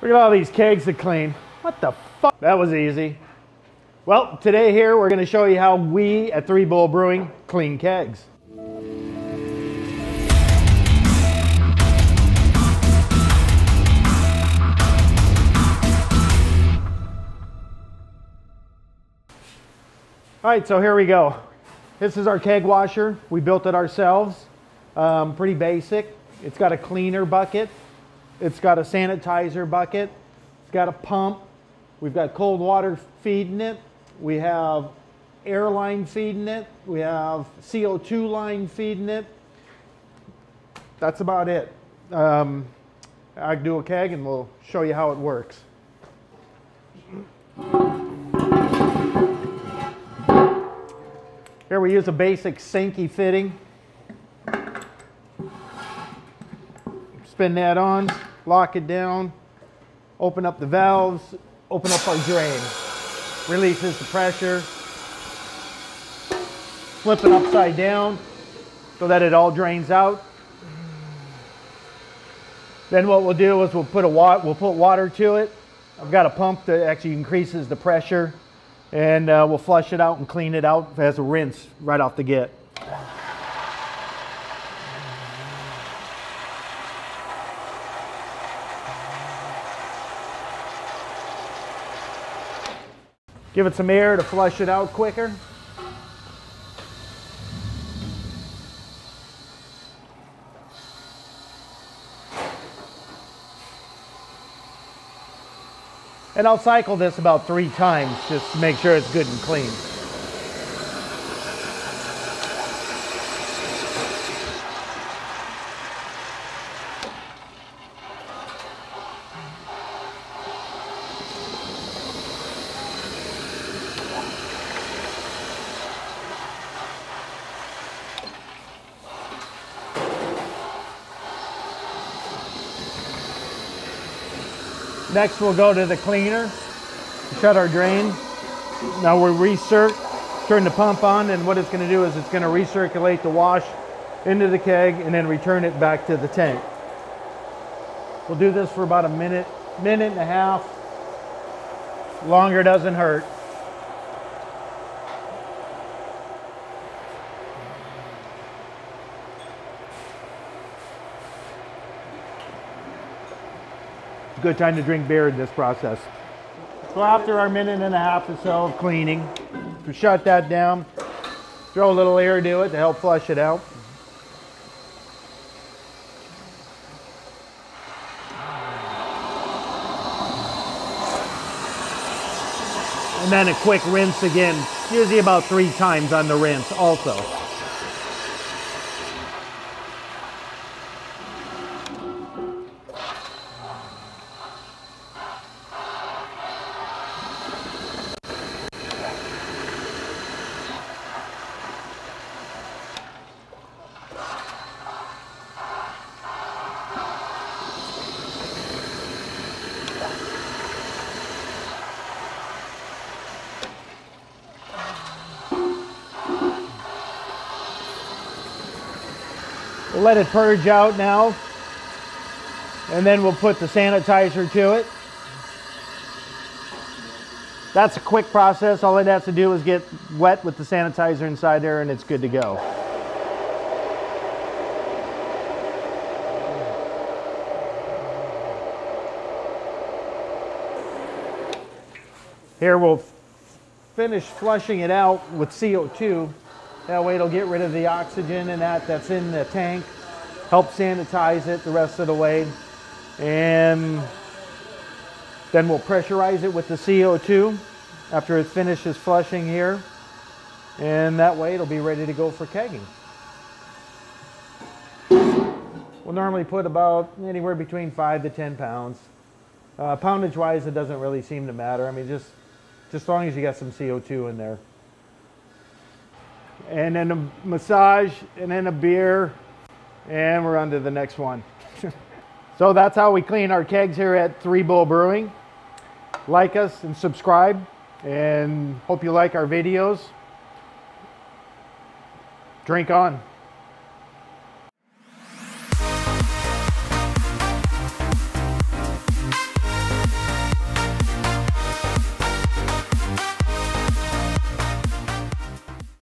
Look at all these kegs to clean. What the fuck? That was easy. Well, today here we're going to show you how we at 3 Bull Brewing clean kegs. All right, so here we go. This is our keg washer. We built it ourselves. Pretty basic. It's got a cleaner bucket. It's got a sanitizer bucket. It's got a pump. We've got cold water feeding it. We have air line feeding it. We have CO2 line feeding it. That's about it. I do a keg and we'll show you how it works. Here we use a basic Sankey fitting. Spin that on, lock it down, open up the valves, open up our drain. Releases the pressure. Flip it upside down so that it all drains out. Then what we'll do is we'll put water to it. I've got a pump that actually increases the pressure, and we'll flush it out and clean it out as a rinse right off the get. Give it some air to flush it out quicker. And I'll cycle this about 3 times just to make sure it's good and clean. Next we'll go to the cleaner, shut our drain. Now we'll turn the pump on, and what it's going to do is it's going to recirculate the wash into the keg and then return it back to the tank. We'll do this for about a minute and a half. Longer doesn't hurt. Good time to drink beer in this process. So after our minute and a half or so of cleaning, we shut that down, throw a little air to it to help flush it out. And then a quick rinse again, usually about 3 times on the rinse also. We'll let it purge out now, and then we'll put the sanitizer to it. That's a quick process. All it has to do is get wet with the sanitizer inside there, and it's good to go. Here we'll finish flushing it out with CO2. That way it'll get rid of the oxygen and that's in the tank, help sanitize it the rest of the way. And then we'll pressurize it with the CO2 after it finishes flushing here. And that way it'll be ready to go for kegging. We'll normally put about anywhere between 5 to 10 pounds. Poundage wise, it doesn't really seem to matter. I mean, just as long as you got some CO2 in there. And then a massage, and then a beer, and we're on to the next one. So that's how we clean our kegs here at 3 Bull Brewing. Like us and subscribe, and hope you like our videos. Drink on.